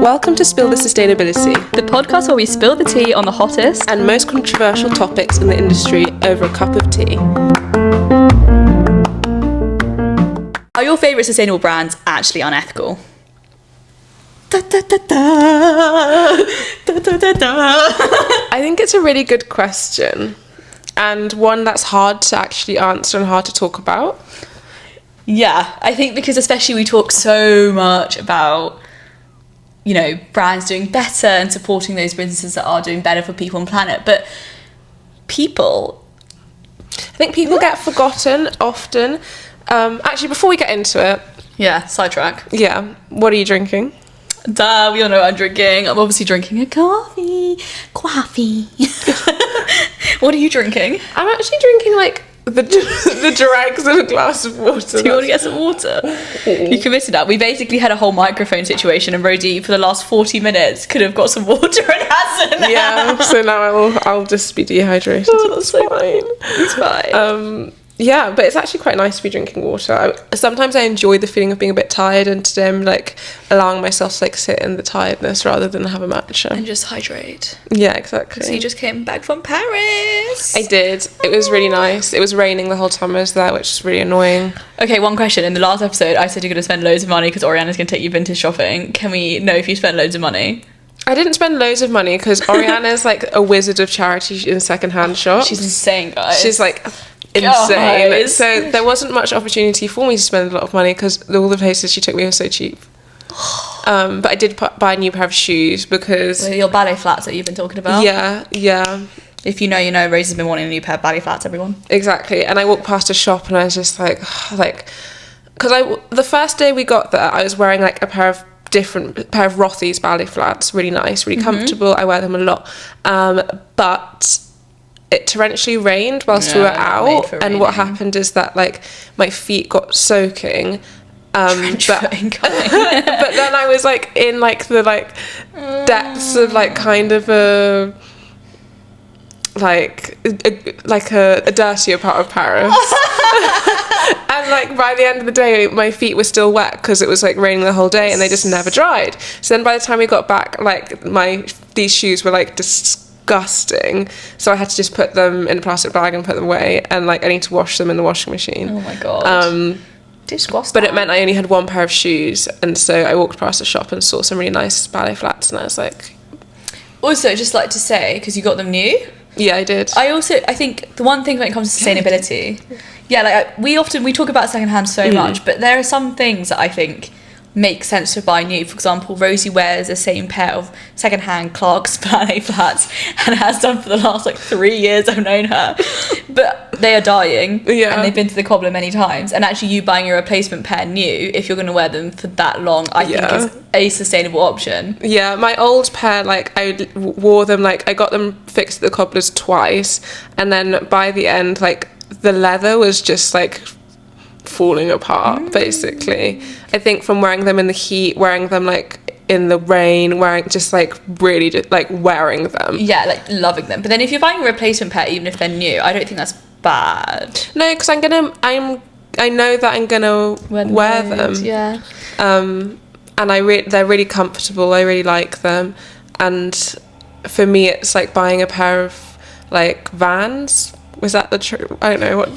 Welcome to Spill the Sustainability, the podcast where we spill the tea on the hottest and most controversial topics in the industry over a cup of tea. Are your favourite sustainable brands actually unethical? Da, da, da, da. Da, da, da, da. I think it's a really good question, and one that's hard to actually answer and hard to talk about. Yeah, I think because especially we talk so much about, you know, brands doing better and supporting those businesses that are doing better for people and planet, but I think people get forgotten often. Actually, before we get into it, sidetrack. Yeah, what are you drinking? Duh, we all know what I'm drinking. I'm obviously drinking a coffee. What are you drinking? I'm actually drinking like the dregs of a glass of water. Do you want to get some water? You committed that. We basically had a whole microphone situation, and Rhodey for the last 40 minutes could have got some water and hasn't. Yeah, so now I'll just be dehydrated. Oh, that's so fine. It's fine. Yeah, but it's actually quite nice to be drinking water. Sometimes I enjoy the feeling of being a bit tired, and today I'm like allowing myself to like sit in the tiredness rather than have a matcha. And just hydrate. Yeah, exactly. So you just came back from Paris. I did. It was really nice. It was raining the whole time I was there, which is really annoying. Okay, one question. In the last episode, I said you're going to spend loads of money because Oriana's going to take you vintage shopping. Can we know if you spent loads of money? I didn't spend loads of money because Oriana's like a wizard of charity in secondhand shops. She's insane, guys. She's like insane. Guys. So there wasn't much opportunity for me to spend a lot of money because all the places she took me were so cheap. But I did buy a new pair of shoes because your ballet flats that you've been talking about. Yeah. If you know, you know. Rose has been wanting a new pair of ballet flats. Everyone. Exactly. And I walked past a shop and I was just like, because the first day we got there, I was wearing like a pair of Rothy's ballet flats, really nice, really comfortable. I wear them a lot, but it torrentially rained whilst we were out, and what happened is that like my feet got soaking, but then I was like in like the like depths of like kind of a dirtier part of Paris. And like by the end of the day my feet were still wet because it was like raining the whole day and they just never dried. So then by the time we got back, like these shoes were like disgusting, so I had to just put them in a plastic bag and put them away, and like I need to wash them in the washing machine. Oh my god. But it meant I only had one pair of shoes, and so I walked past the shop and saw some really nice ballet flats, and I was like, also just like to say, because you got them new. Yeah, I did. I think the one thing when it comes to sustainability, we talk about secondhand so much, but there are some things that I think make sense to buy new. For example, Rosie wears the same pair of secondhand Clark's ballet flats and has done for the last like 3 years I've known her, but they are dying, and they've been to the cobbler many times, and actually you buying a replacement pair new, if you're going to wear them for that long, I think is a sustainable option. Yeah, my old pair, like I wore them, like I got them fixed at the cobbler's twice, and then by the end like the leather was just like falling apart basically. I think from wearing them in the heat, wearing them like in the rain, wearing just like really just, like wearing them, like loving them. But then if you're buying a replacement pair, even if they're new, I don't think that's bad. No, because I know that I'm gonna wear them. And they're really comfortable. I really like them, and for me it's like buying a pair of like Vans. Was that the true? I don't know what.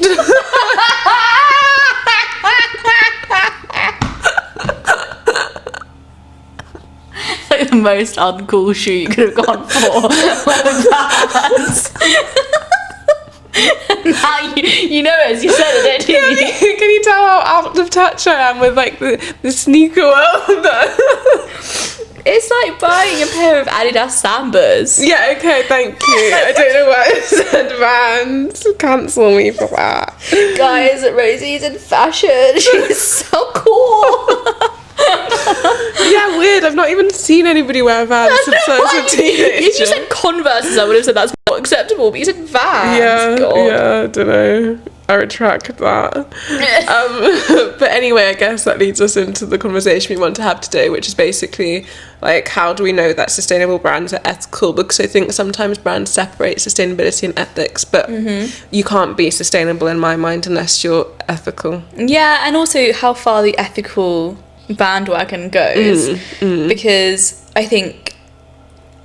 Like the most uncool shoe you could have gone for. Now you know it as you said it, didn't you? Can you tell how out of touch I am with like the sneaker world? It's like buying a pair of Adidas Sambas. Yeah, okay, thank you. I don't know why I said Vans. Cancel me for that. Guys, Rosie's in fashion. She's so cool. Yeah, weird. I've not even seen anybody wear Vans since I was a teenager. If you said Converses, I would have said that's not acceptable, but you said Vans. Yeah, I don't know. I retract that. But anyway, I guess that leads us into the conversation we want to have today, which is basically like, how do we know that sustainable brands are ethical? Because I think sometimes brands separate sustainability and ethics, but you can't be sustainable in my mind unless you're ethical. Yeah, and also how far the ethical bandwagon goes, because I think,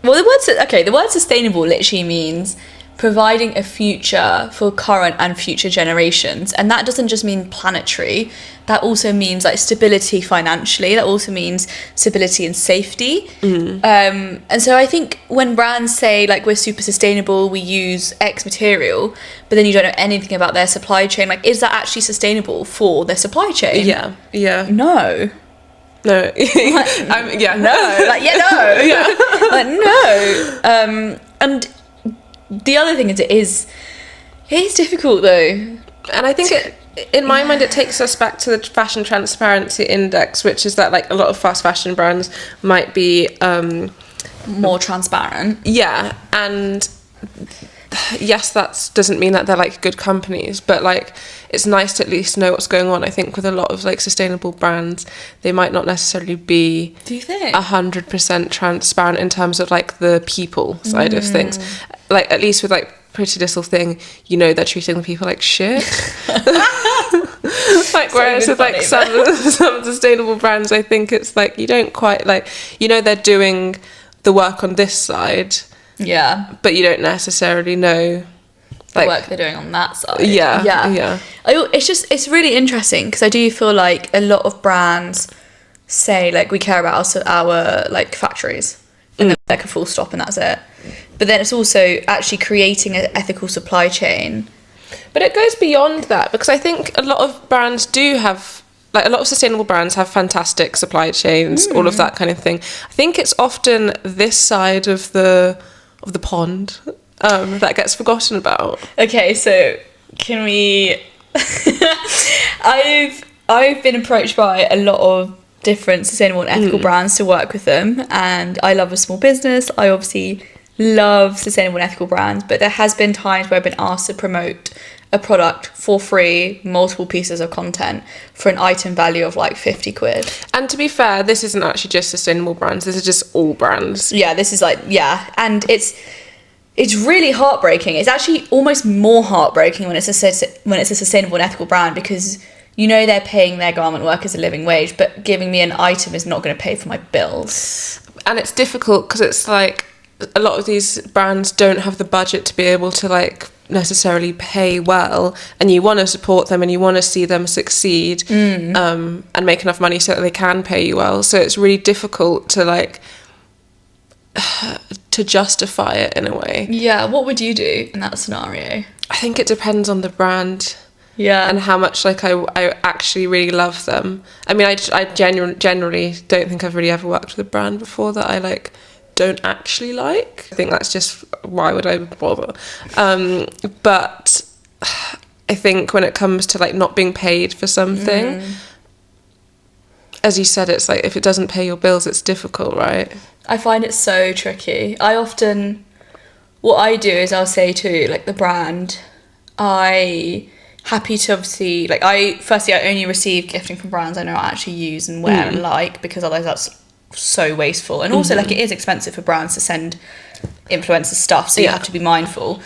well, the word sustainable literally means providing a future for current and future generations, and that doesn't just mean planetary, that also means like stability financially, that also means stability and safety. And so I think when brands say like we're super sustainable, we use X material, but then you don't know anything about their supply chain, like is that actually sustainable for their supply chain? No. No. Yeah, no. Like, yeah, no. Yeah. Like, no. And the other thing is it is difficult though. And I think in my mind it takes us back to the fashion transparency index, which is that like a lot of fast fashion brands might be more transparent. Yeah, and yes, that doesn't mean that they're like good companies, but like it's nice to at least know what's going on. I think with a lot of like sustainable brands, they might not necessarily be, do you think, 100% transparent in terms of like the people side of things. Like at least with like Pretty Little Thing, you know they're treating the people like shit. Like whereas with like some sustainable brands, I think it's like you don't quite like, you know, they're doing the work on this side, but you don't necessarily know the work they're doing on that side. It's really interesting because I do feel like a lot of brands say like we care about our like factories and then like a full stop and that's it, but then it's also actually creating an ethical supply chain. But it goes beyond that, because I think a lot of brands do have, like a lot of sustainable brands have fantastic supply chains, all of that kind of thing. I think it's often this side of the pond that gets forgotten about. Okay, so can we I've been approached by a lot of different sustainable and ethical brands to work with them, and I love a small business. I obviously love sustainable and ethical brands, but there has been times where I've been asked to promote a product for free, multiple pieces of content for an item value of like 50 quid. And to be fair, this isn't actually just sustainable brands, this is just all brands. Yeah, this is like, and it's really heartbreaking. It's actually almost more heartbreaking when it's a sustainable and ethical brand, because you know they're paying their garment workers a living wage, but giving me an item is not going to pay for my bills. And it's difficult because it's like a lot of these brands don't have the budget to be able to like necessarily pay well, and you want to support them and you want to see them succeed and make enough money so that they can pay you well. So it's really difficult to like to justify it in a way. Yeah, what would you do in that scenario? I think it depends on the brand. Yeah. And how much like I actually really love them. I mean, I generally don't think I've really ever worked with a brand before that I like don't actually like. I think that's just, why would I bother? But I think when it comes to like not being paid for something, as you said, it's like if it doesn't pay your bills, it's difficult, right? I find it so tricky. What I do is I'll say to like the brand, happy to obviously, like I only receive gifting from brands I know I actually use and wear and like, because otherwise that's so wasteful. And also like it is expensive for brands to send influencers stuff, so you have to be mindful.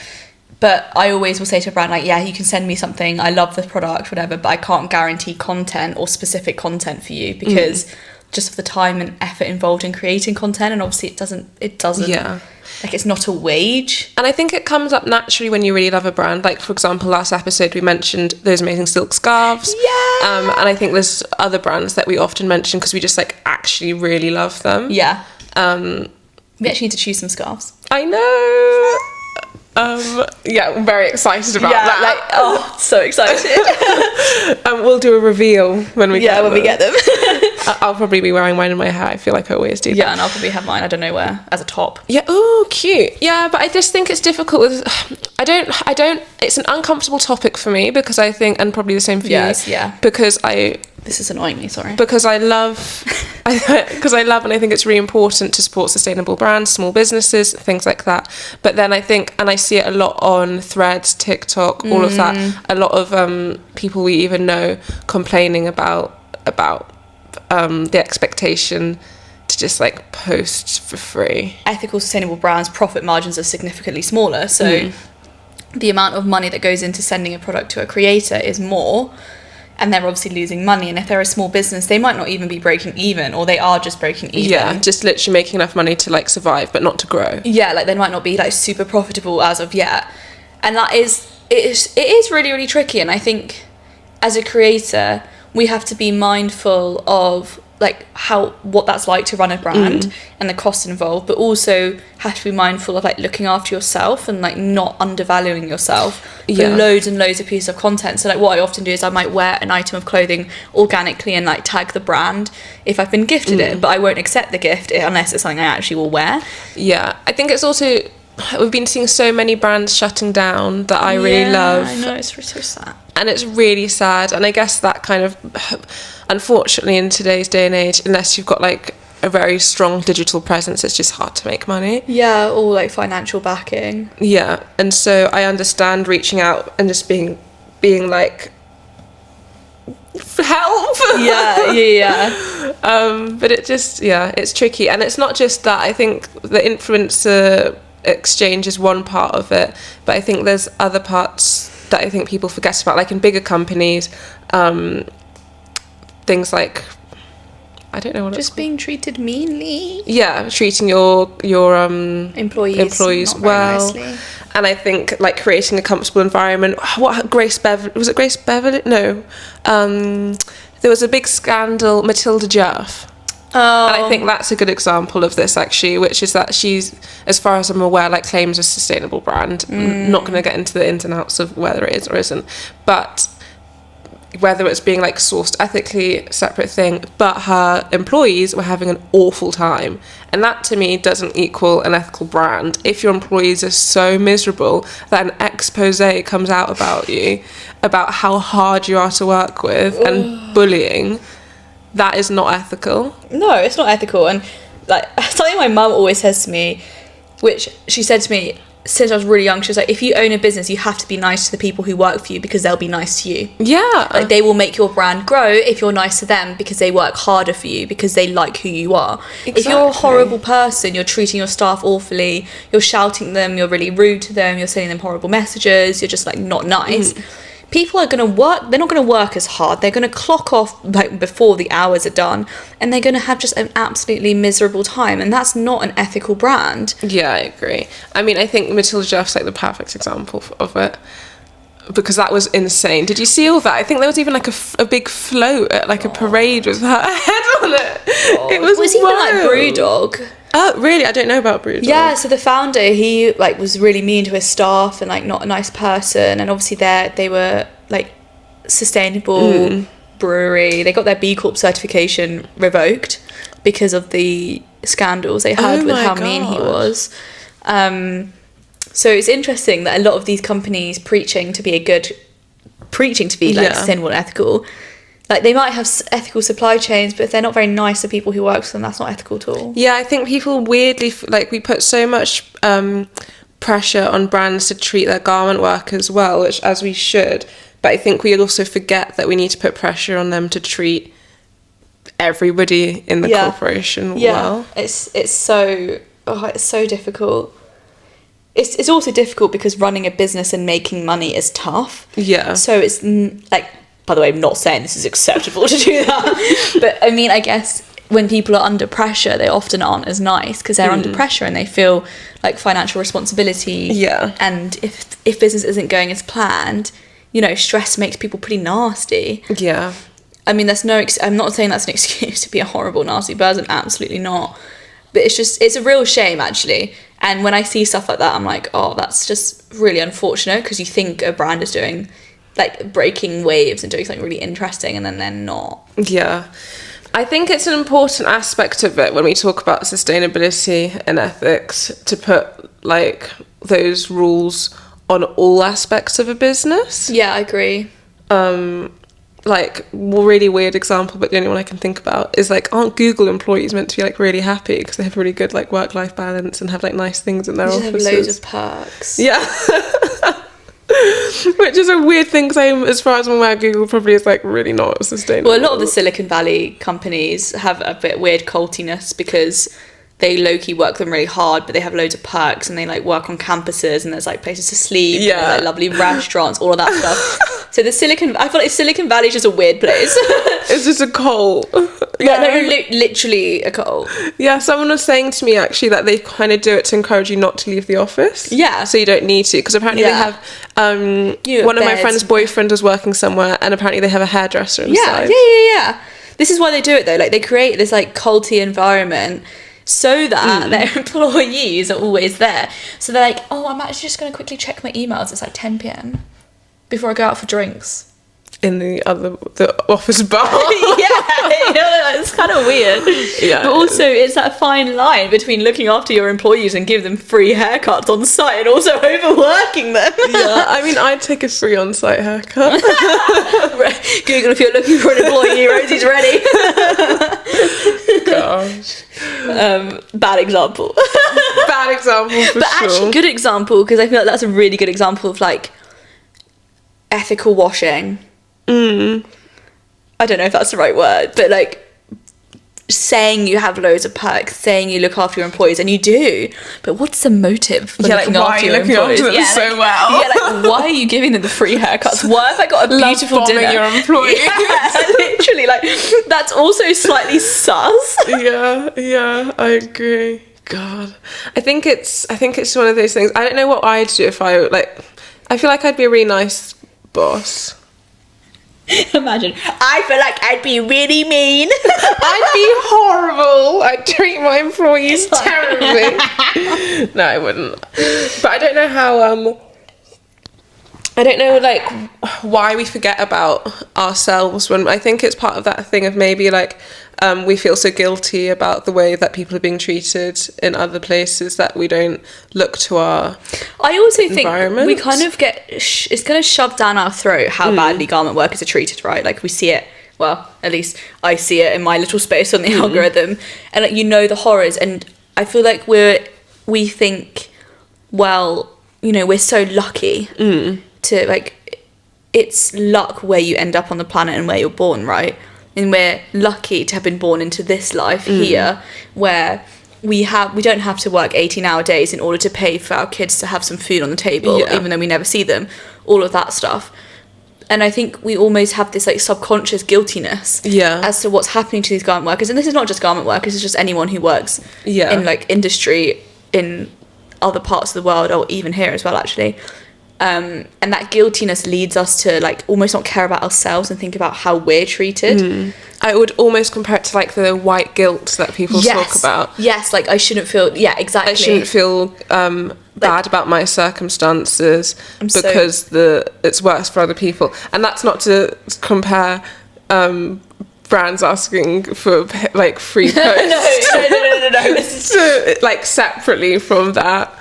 But I always will say to a brand like, yeah, you can send me something, I love the product, whatever, but I can't guarantee content or specific content for you because just of the time and effort involved in creating content, and obviously it doesn't like it's not a wage. And I think it comes up naturally when you really love a brand. Like for example, last episode we mentioned those amazing silk scarves, and I think there's other brands that we often mention because we just like actually really love them. We actually need to choose some scarves. I know. I'm very excited about that. So excited. We'll do a reveal when we get them. we get them. I'll probably be wearing mine in my hair. I feel like I always do. Yeah, and I'll probably have mine, I don't know where, as a top. Yeah, ooh, cute. Yeah, but I just think it's difficult with, I don't, it's an uncomfortable topic for me because I think, and probably the same for you. Yeah. Because this is annoying me, sorry. Because I love and I think it's really important to support sustainable brands, small businesses, things like that. But then I think, and I see it a lot on Threads, TikTok, all of that, a lot of people we even know complaining about the expectation to just like post for free. Ethical, sustainable brands' profit margins are significantly smaller, so the amount of money that goes into sending a product to a creator is more. and they're obviously losing money. And if they're a small business, they might not even be breaking even, or they are just breaking even. Yeah, just literally making enough money to like survive, but not to grow. Yeah, like they might not be like super profitable as of yet. And it is really, really tricky. And I think as a creator, we have to be mindful of like what that's like to run a brand and the costs involved, but also have to be mindful of like looking after yourself and like not undervaluing yourself for loads and loads of pieces of content. So like what I often do is I might wear an item of clothing organically and like tag the brand if I've been gifted it, but I won't accept the gift unless it's something I actually will wear. Yeah, I think it's also, we've been seeing so many brands shutting down that I really love. I know, it's so sad. And it's really sad. And I guess that kind of, unfortunately, in today's day and age, unless you've got like a very strong digital presence, it's just hard to make money. Yeah, or like financial backing. Yeah, and so I understand reaching out and just being like, help. Yeah. But it just, it's tricky. And it's not just that. I think the influencer exchange is one part of it, but I think there's other parts that I think people forget about, like in bigger companies, things like, I don't know what just it's being treated meanly. Yeah, treating your employees well. Nicely. And I think like creating a comfortable environment. What Grace Beverly? No, there was a big scandal, Matilda Juff. Oh. And I think that's a good example of this, actually, which is that she's, as far as I'm aware, like claims a sustainable brand. Not going to get into the ins and outs of whether it is or isn't, but whether it's being like sourced ethically, separate thing, but her employees were having an awful time. And that to me doesn't equal an ethical brand. If your employees are so miserable that an expose comes out about you, about how hard you are to work with and bullying, that is not ethical. No, it's not ethical. And like something my mum always says to me, which she said to me since I was really young, she was like, if you own a business, you have to be nice to the people who work for you because they'll be nice to you. Yeah. Like they will make your brand grow if you're nice to them because they work harder for you, because they like who you are. Exactly. If you're a horrible person, you're treating your staff awfully, you're shouting at them, you're really rude to them, you're sending them horrible messages, you're just like not nice. People are going to work, they're not going to work as hard, they're going to clock off like before the hours are done, and they're going to have just an absolutely miserable time, and that's not an ethical brand. Yeah, I agree. I mean, I think Matilda Juff's like the perfect example of it, because that was insane. Did you see all that? I think there was even like a big float at like a parade with her head on it. It was even like Brewdog. Oh, really? I don't know about Brewdog. Yeah, so the founder, he like was really mean to his staff and like not a nice person, and obviously they were like sustainable brewery. They got their B Corp certification revoked because of the scandals they had with how mean he was. So it's interesting that a lot of these companies preaching to be like sustainable and ethical, like they might have ethical supply chains, but if they're not very nice to people who work for them, that's not ethical at all. Yeah, I think people weirdly, like we put so much pressure on brands to treat their garment workers well, which as we should, but I think we also forget that we need to put pressure on them to treat everybody in the corporation well. It's so difficult. It's also difficult because running a business and making money is tough. Yeah. So it's like, by the way, I'm not saying this is acceptable to do that, but I mean, I guess when people are under pressure, they often aren't as nice because they're under pressure and they feel like financial responsibility. Yeah. And if business isn't going as planned, you know, stress makes people pretty nasty. Yeah. I mean, I'm not saying that's an excuse to be a horrible, nasty person. Absolutely not. But it's a real shame, actually. And when I see stuff like that, I'm like, oh, that's just really unfortunate, because you think a brand is doing, like, breaking waves and doing something really interesting, and then they're not. Yeah. I think it's an important aspect of it when we talk about sustainability and ethics to put, like, those rules on all aspects of a business. Yeah, I agree. Like, really weird example, but the only one I can think about is, like, aren't Google employees meant to be, like, really happy because they have really good, like, work-life balance and have, like, nice things in their offices? Have loads of perks. Yeah. Which is a weird thing, because as far as I'm aware, Google probably is, like, really not sustainable. Well, a lot of the Silicon Valley companies have a bit weird cultiness because they low-key work them really hard, but they have loads of perks, and they like work on campuses, and there's like places to sleep, and there's, like lovely restaurants, all of that stuff. So I feel like Silicon Valley is just a weird place. It's just a cult. Literally a cult. Yeah, someone was saying to me actually that they kind of do it to encourage you not to leave the office. Yeah. So you don't need to, because apparently they have one of my friend's boyfriend was working somewhere, and apparently they have a hairdresser inside. Yeah. This is why they do it though. Like they create this like culty environment so that their employees are always there. So they're like, oh, I'm actually just going to quickly check my emails. It's like 10 p.m. before I go out for drinks. In the office bar. It's kind of weird. Yeah. But also, it's that fine line between looking after your employees and give them free haircuts on site and also overworking them. Yeah, I mean, I'd take a free on-site haircut. Google if you're looking for an employee, Rosie's ready. Gosh. Bad example. Bad example for but sure. Actually, good example, because I feel like that's a really good example of like ethical washing. I don't know if that's the right word, but like saying you have loads of perks, saying you look after your employees, and you do, but what's the motive for looking after your employees? So well. Yeah, like why are you giving them the free haircuts? Why have I got a beautiful dinner? Your employees. Yeah, literally, like that's also slightly sus. Yeah, I agree. God, I think it's one of those things. I don't know what I'd do if I feel like I'd be a really nice boss. Imagine. I feel like I'd be really mean. I'd be horrible. I'd treat my employees terribly. No, I wouldn't. But I don't know how, I don't know, like, why we forget about ourselves when, I think it's part of that thing of maybe, like, we feel so guilty about the way that people are being treated in other places that we don't look to our I also think we kind of get it's kind of shoved down our throat how badly garment workers are treated, right? Like we see it, well, at least I see it in my little space on the algorithm, and like the horrors, and I feel like we think, well, we're so lucky to like, it's luck where you end up on the planet and where you're born, right? And we're lucky to have been born into this life here, where we don't have to work 18-hour days in order to pay for our kids to have some food on the table, even though we never see them, all of that stuff. And I think we almost have this like subconscious guiltiness as to what's happening to these garment workers. And this is not just garment workers, it's just anyone who works in like industry in other parts of the world, or even here as well, actually. And that guiltiness leads us to like almost not care about ourselves and think about how we're treated. I would almost compare it to like the white guilt that people talk about. Yes, like I shouldn't feel, exactly. I shouldn't feel bad about my circumstances because it's worse for other people. And that's not to compare brands asking for like free posts. No. So, like separately from that.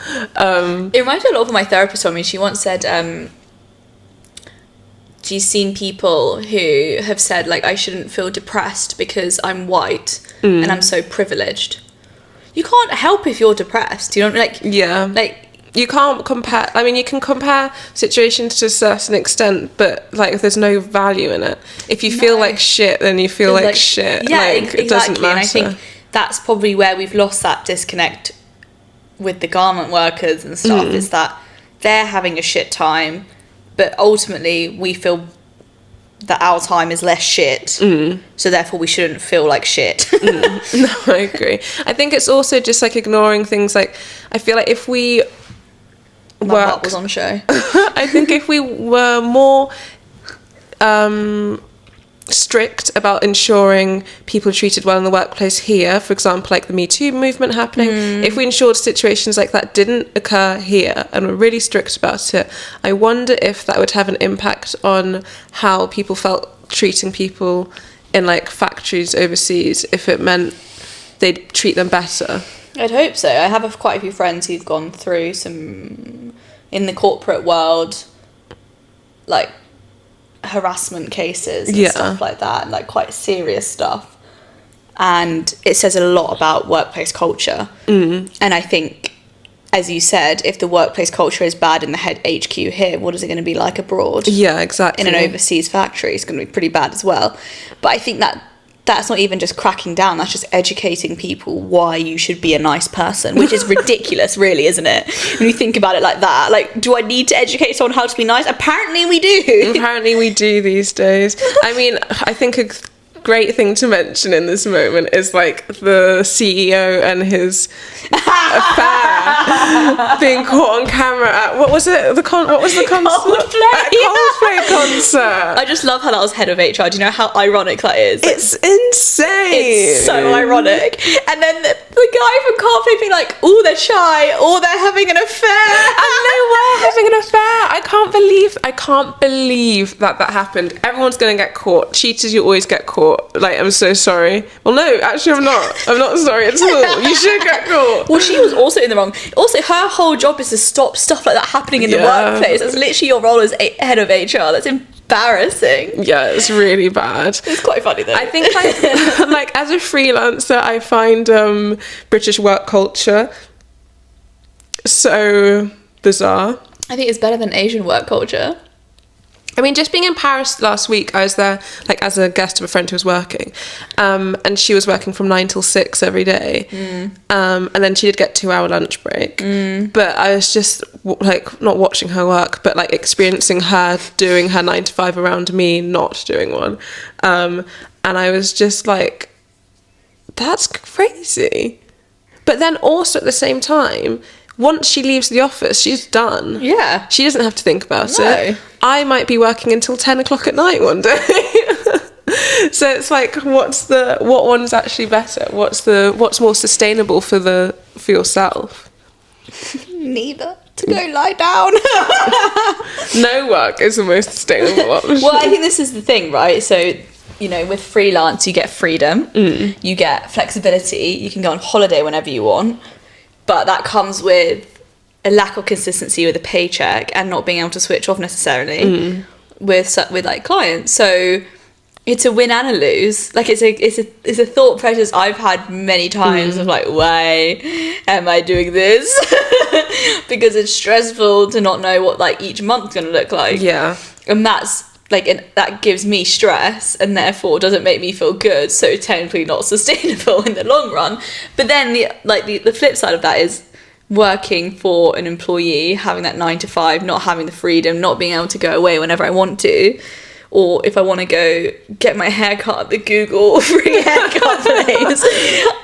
It reminds me a lot of my therapist told me. She once said she's seen people who have said like I shouldn't feel depressed because I'm white and I'm so privileged. You can't help if you're depressed. You don't like you can't compare. I mean, you can compare situations to a certain extent, but like there's no value in it. If you feel like shit, then you feel like shit. Yeah, exactly. It doesn't matter. And I think that's probably where we've lost that disconnect with the garment workers and stuff, is that they're having a shit time, but ultimately we feel that our time is less shit, so therefore we shouldn't feel like shit. No, I agree. I think it's also just like ignoring things. Like I feel like if we My butt was on show. I think if we were more strict about ensuring people are treated well in the workplace here, for example, like the Me Too movement happening, if we ensured situations like that didn't occur here and were really strict about it, I wonder if that would have an impact on how people felt treating people in like factories overseas, if it meant they'd treat them better. I'd hope so. I have quite a few friends who've gone through some, in the corporate world, like harassment cases and stuff like that, like quite serious stuff. And it says a lot about workplace culture. And I think, as you said, if the workplace culture is bad in the head HQ here, what is it going to be like abroad? Yeah, exactly. In an overseas factory, it's going to be pretty bad as well. But I think that that's not even just cracking down, that's just educating people why you should be a nice person, which is ridiculous, really, isn't it? When you think about it like that. Like, do I need to educate someone how to be nice? Apparently we do. Apparently we do these days. I mean, I think a great thing to mention in this moment is like the CEO and his affair being caught on camera at what was the concert? Coldplay concert. I just love how that was head of HR. Do you know how ironic that is? It's insane. It's so ironic. And then the guy from Coldplay being like, oh, they're shy, or they're having an affair. And they were having an affair. I can't believe that happened. Everyone's gonna get caught. Cheaters, you always get caught. Like, I'm so sorry. Well, no, actually, I'm not sorry at all. You should get caught. Well, she was also in the wrong. Also, her whole job is to stop stuff like that happening in the workplace. That's literally your role as head of HR. That's embarrassing. Yeah, it's really bad. It's quite funny though. I think like as a freelancer, I find British work culture so bizarre. I think it's better than Asian work culture. I mean, just being in Paris last week, I was there like as a guest of a friend who was working, and she was working from 9 till 6 every day, and then she did get 2-hour lunch break. But I was just like not watching her work, but like experiencing her doing her 9 to 5 around me, not doing one, and I was just like, that's crazy. But then also at the same time, once she leaves the office, she's done. Yeah. She doesn't have to think about it. I might be working until 10 o'clock at night one day. So it's like, what one's actually better? What's more sustainable for yourself? Neither. To go lie down. No work is the most sustainable option. Well, I think this is the thing, right? So, you know, with freelance, you get freedom. You get flexibility. You can go on holiday whenever you want. But that comes with a lack of consistency with a paycheck and not being able to switch off necessarily with like clients. So it's a win and a lose. Like it's a thought process I've had many times of like, why am I doing this? Because it's stressful to not know what like each month's gonna look like. Yeah, and that's like, and that gives me stress and therefore doesn't make me feel good, so technically not sustainable in the long run. But then the flip side of that is working for an employee, having that 9 to 5, not having the freedom, not being able to go away whenever I want to, or if I want to go get my hair cut at the Google free haircut place,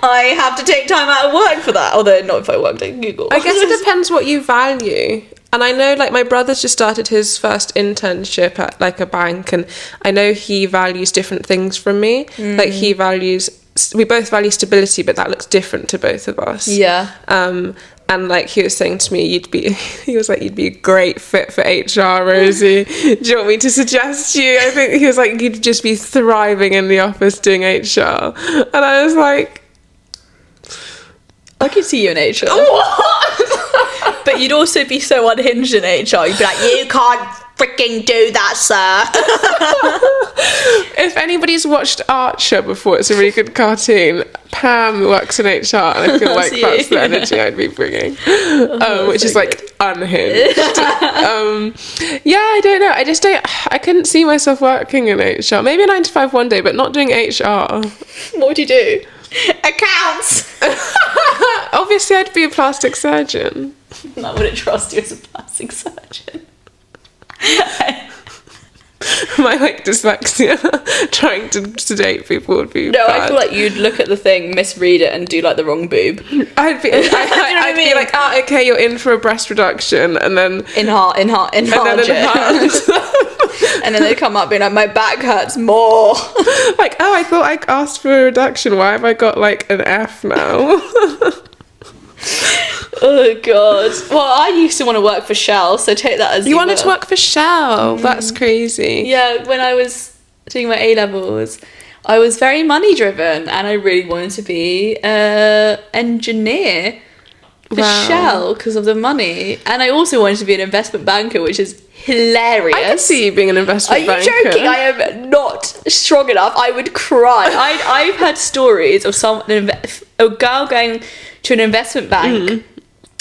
I have to take time out of work for that, although not if I worked at Google. I guess it depends what you value. And I know, like, my brother's just started his first internship at, like, a bank, and I know he values different things from me. Like, we both value stability, but that looks different to both of us. Yeah. And, like, he was saying to me, you'd be a great fit for HR, Rosie. Do you want me to suggest you? I think he was like, you'd just be thriving in the office doing HR. And I was like, I could see you in HR. What? But you'd also be so unhinged in HR. You'd be like, you can't freaking do that, sir. If anybody's watched Archer before, it's a really good cartoon. Pam works in HR, and I feel like that's the energy I'd be bringing, which is like unhinged. Yeah, I don't know. I couldn't see myself working in HR. Maybe a 9 to 5 one day, but not doing HR. What would you do? Accounts. Obviously, I'd be a plastic surgeon. I wouldn't trust you as a plastic surgeon. My like dyslexia trying to sedate people would be no bad. I feel like you'd look at the thing, misread it, and do like the wrong boob. I'd be be like, okay, you're in for a breast reduction, and then enlarge it. And then they come up being like, my back hurts more. Like, oh, I thought I asked for a reduction, why have I got like an F now? Oh god. Well, I used to want to work for Shell, so take that as you wanted to work for Shell. That's crazy. Yeah, when I was doing my A-levels, I was very money driven, and I really wanted to be an engineer for Shell because of the money, and I also wanted to be an investment banker, which is hilarious. I can see you being an investment banker. Are you joking? I am not strong enough. I would cry. I've heard stories of a girl going to an investment bank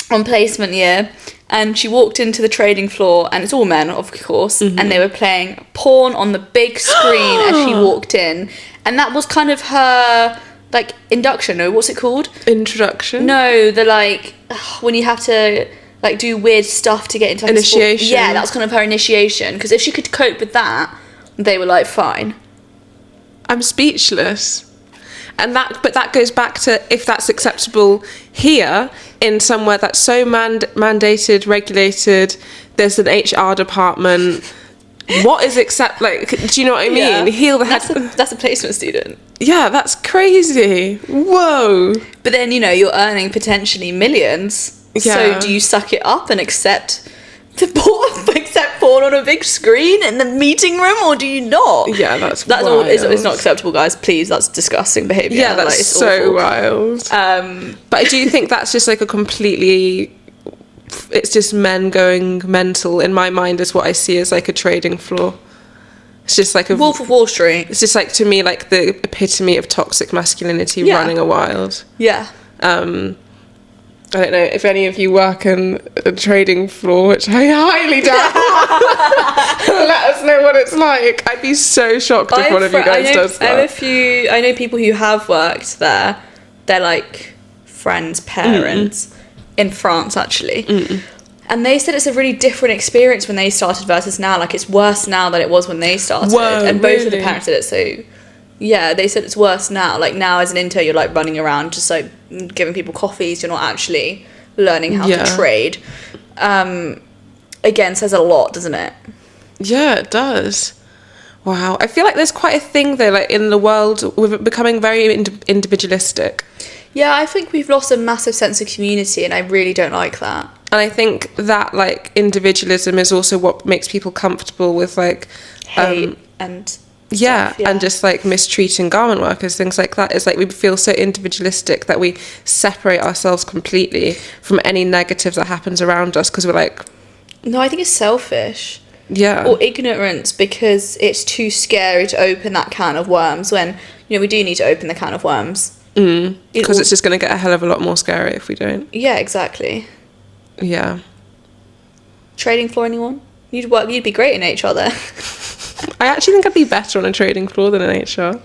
on placement year, and she walked into the trading floor, and it's all men, of course, and they were playing porn on the big screen as she walked in, And that was kind of her, like, induction, or what's it called? Introduction? No, the, like, when you have to, like, do weird stuff to get into, like, initiation. Yeah, that was kind of her initiation. Because if she could cope with that, they were like, fine. I'm speechless. And that goes back to, if that's acceptable here in somewhere that's so mandated, regulated, there's an HR department. What is do you know what I mean? Yeah. Heal the head. That's a placement student. Yeah, that's crazy. Whoa. But then, you know, you're earning potentially millions. Yeah. So do you suck it up and accept porn on a big screen in the meeting room, or do you not? Yeah, that's all. wild. It's not acceptable, guys. Please, that's disgusting behaviour. Yeah, that's it's so awful. wild. But I do think that's just like a completely... It's just men going mental. In my mind, is what I see as like a trading floor. It's just like a... Wolf of Wall Street. It's just like, to me, like the epitome of toxic masculinity running a wild. Yeah. I don't know if any of you work in a trading floor, which I highly doubt. Let us know what it's like. I'd be so shocked if one of you guys does that. I know people who have worked there. They're like friends' parents in France, actually. And they said it's a really different experience when they started versus now. Like, it's worse now than it was when they started. Whoa, and both really? of the parents said it, so... Yeah, they said it's worse now. Like, now as an intern, you're, like, running around just, like, giving people coffees. You're not actually learning how to trade. Again, says a lot, doesn't it? Yeah, it does. Wow. I feel like there's quite a thing, though, like, in the world, with it becoming very individualistic. Yeah, I think we've lost a massive sense of community, and I really don't like that. And I think that, like, individualism is also what makes people comfortable with, like... Hate and... Yeah, stuff, yeah, and just like mistreating garment workers, things like that. It's like we feel so individualistic that we separate ourselves completely from any negative that happens around us, because we're like... No, I think it's selfish. Yeah. Or ignorance, because it's too scary to open that can of worms when, you know, we do need to open the can of worms. Because it's just going to get a hell of a lot more scary if we don't. Yeah, exactly. Yeah. Trading floor, anyone? You'd be great in HR there. I actually think I'd be better on a trading floor than in HR.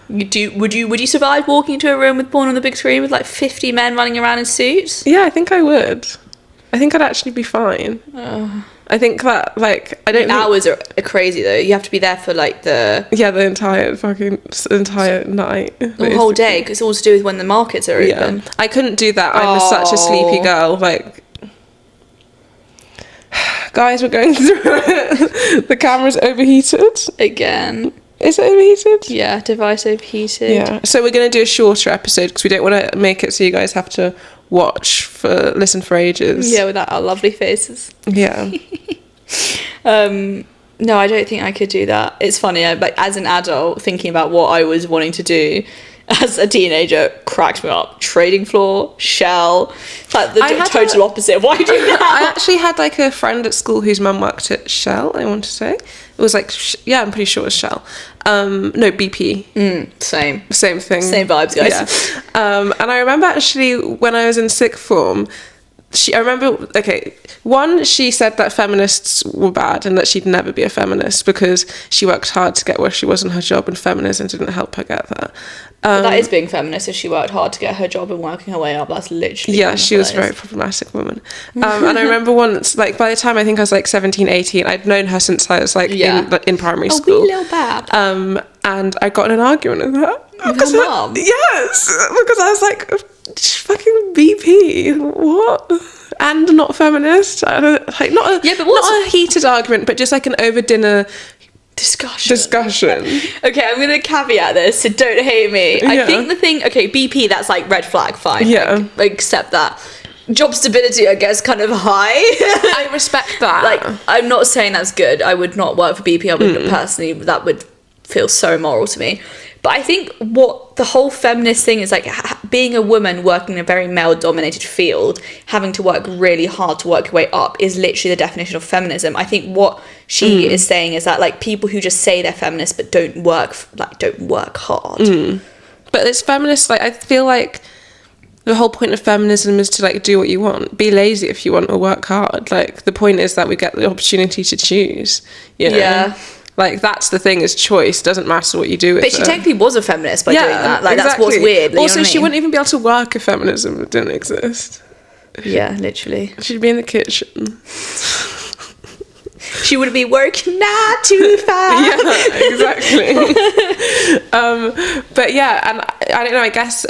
Would you survive walking into a room with porn on the big screen with like 50 men running around in suits? Yeah, I think I would. I think I'd actually be fine. I think that, like, I don't think... Hours are crazy, though. You have to be there for, like, the entire night. The whole day, because it's all to do with when the markets are open. Yeah. I couldn't do that. I'm such a sleepy girl. Like... Guys, we're going through it. The camera's overheated. Again. Is it overheated? Yeah, device overheated. Yeah. So we're going to do a shorter episode because we don't want to make it so you guys have to listen for ages. Yeah, without our lovely faces. Yeah. No, I don't think I could do that. It's funny, like, as an adult, thinking about what I was wanting to do as a teenager cracks me up. Trading floor, Shell, like the total opposite of what I do now. I actually had like a friend at school whose mum worked at Shell, I want to say. It was like, I'm pretty sure it was Shell. No, BP. Same thing. Same vibes, guys. Yeah. And I remember actually when I was in sixth form, she said that feminists were bad and that she'd never be a feminist because she worked hard to get where she was in her job and feminism didn't help her get that. But that is being feminist if she worked hard to get her job and working her way up. That's literally... Yeah, she was a very problematic woman. And I remember once, like, by the time I think I was like 17, 18, I'd known her since I was like in primary school. A wee little bab. And I got in an argument with her. With her mum? Yes, because I was like, fucking BP, what? And not feminist. Like, not a heated argument, but just like an over dinner discussion. Okay, I'm gonna caveat this, so don't hate me. I think the thing, BP, that's like red flag, fine. Yeah, I accept that. Job stability, I guess, kind of high. I respect that. Like, I'm not saying that's good. I would not work for BP. I would personally, that would feel so immoral to me. But I think what the whole feminist thing is, like, being a woman working in a very male-dominated field, having to work really hard to work your way up is literally the definition of feminism. I think what she is saying is that, like, people who just say they're feminist but don't work hard. But it's feminist, like, I feel like the whole point of feminism is to, like, do what you want. Be lazy if you want, or work hard. Like, the point is that we get the opportunity to choose, you know? Yeah. Like, that's the thing, is choice. Doesn't matter what you do with But she it. technically was a feminist by doing that. Like, that's what's weird. Also, she wouldn't even be able to work if feminism didn't exist. Yeah, literally. She'd be in the kitchen. She would be working 9 to 5. Yeah, exactly. But yeah, and I don't know, I guess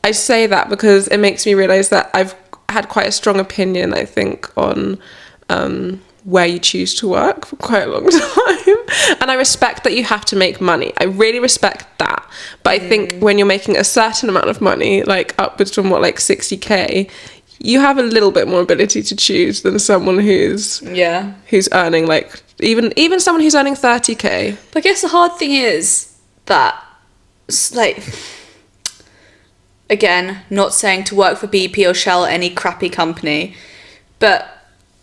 I say that because it makes me realise that I've had quite a strong opinion, I think, on where you choose to work for quite a long time. And I respect that you have to make money. I really respect that. But I think when you're making a certain amount of money, like upwards from like 60k, you have a little bit more ability to choose than someone who's earning like even someone who's earning 30k. But I guess the hard thing is that, like, again, not saying to work for BP or Shell or any crappy company, but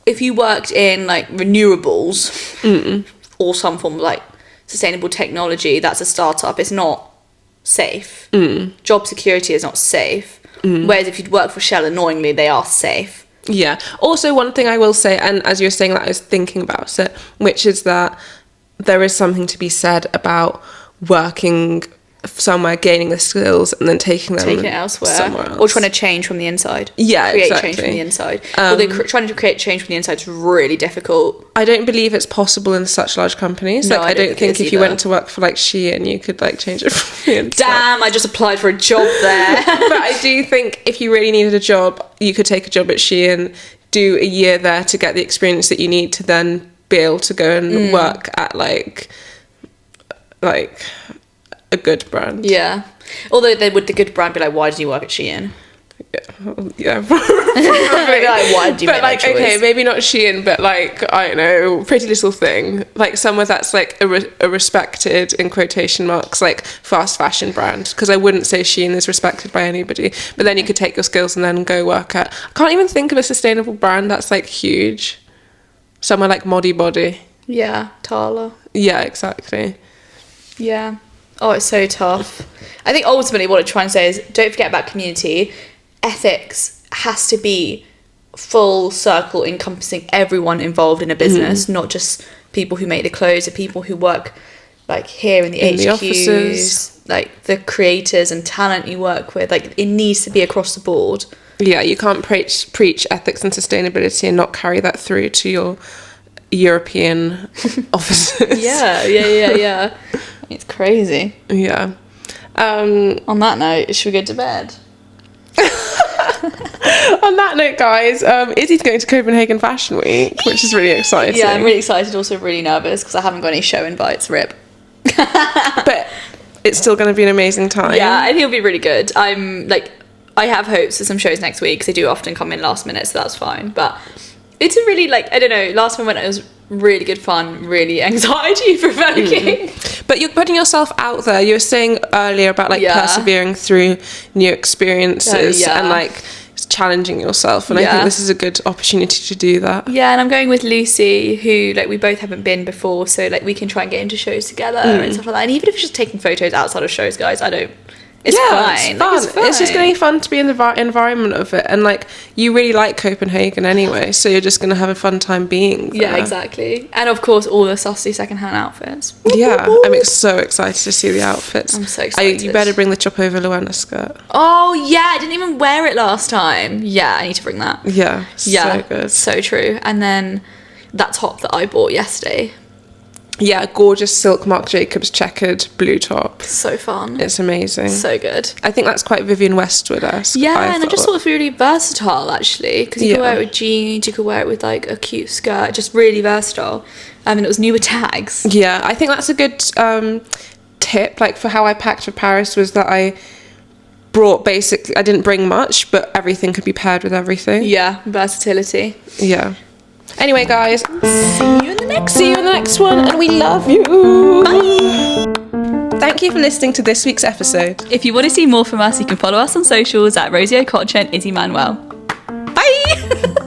if you worked in like renewables or some form of like sustainable technology, that's a startup, it's not safe. Job security is not safe. Whereas if you'd work for Shell, annoyingly, they are safe. Yeah. Also, one thing I will say, and as you were saying that, I was thinking about it, which is that there is something to be said about working somewhere, gaining the skills, and then taking it elsewhere, somewhere else. Or trying to change from the inside. Yeah, create exactly. change from the inside. Although trying to create change from the inside is really difficult. I don't believe it's possible in such large companies. No, like, I don't think if you went to work for like Shein, you could like change it from the inside. Damn, I just applied for a job there. But I do think if you really needed a job, you could take a job at Shein, do a year there to get the experience that you need to then be able to go and work at like a good brand. Yeah. Although the good brand be like, why did you work at Shein? Yeah. Probably like, why did you make that choice? Okay, maybe not Shein, but like, I don't know, Pretty Little Thing. Like somewhere that's like a respected, in quotation marks, like fast fashion brand. Because I wouldn't say Shein is respected by anybody. But then you could take your skills and then go work at... I can't even think of a sustainable brand that's like huge. Somewhere like Modi Body. Yeah, Tala. Yeah, exactly. Yeah. Oh, it's so tough. I think ultimately what I'm trying to say is, don't forget about community. Ethics has to be full circle, encompassing everyone involved in a business, not just people who make the clothes, or people who work like here in the HQs, the offices, like the creators and talent you work with. Like, it needs to be across the board. Yeah, you can't preach ethics and sustainability and not carry that through to your European offices. Yeah. It's crazy. Yeah. On that note, should we go to bed? On that note, guys, Izzy's going to Copenhagen Fashion Week, which is really exciting. Yeah, I'm really excited, also really nervous because I haven't got any show invites, rip. But it's still going to be an amazing time. Yeah, I think it'll be really good. I have hopes for some shows next week because they do often come in last minute, so that's fine. But it's a really, like, I don't know, last time when it was really good fun, really anxiety provoking. But you're putting yourself out there. You were saying earlier about like persevering through new experiences and like challenging yourself, and I think this is a good opportunity to do that. Yeah, and I'm going with Lucy, who like we both haven't been before, so like we can try and get into shows together and stuff like that. And even if it's just taking photos outside of shows, guys, It's fine. It's just going to be fun to be in the environment of it. And, like, you really like Copenhagen anyway, so you're just going to have a fun time being there. Yeah, exactly. And, of course, all the susty secondhand outfits. Yeah, I'm so excited to see the outfits. I'm so excited. You better bring the Chop Over Luana skirt. Oh, yeah, I didn't even wear it last time. Yeah, I need to bring that. Yeah, so good. So true. And then that top that I bought yesterday. Yeah, gorgeous silk Marc Jacobs checkered blue top. So fun. It's amazing. So good. I think that's quite Vivienne Westwood-esque. Yeah, and I just thought it was really versatile, actually, because you could wear it with jeans, you could wear it with like a cute skirt, just really versatile. And it was newer tags. Yeah, I think that's a good tip, like for how I packed for Paris, was that I didn't bring much, but everything could be paired with everything. Yeah, versatility. Yeah. Anyway, guys, see you in the next one, and we love you. Bye. Thank you for listening to this week's episode. If you want to see more from us, you can follow us on socials at Rosie Okocha and Izzy Manuel. Bye.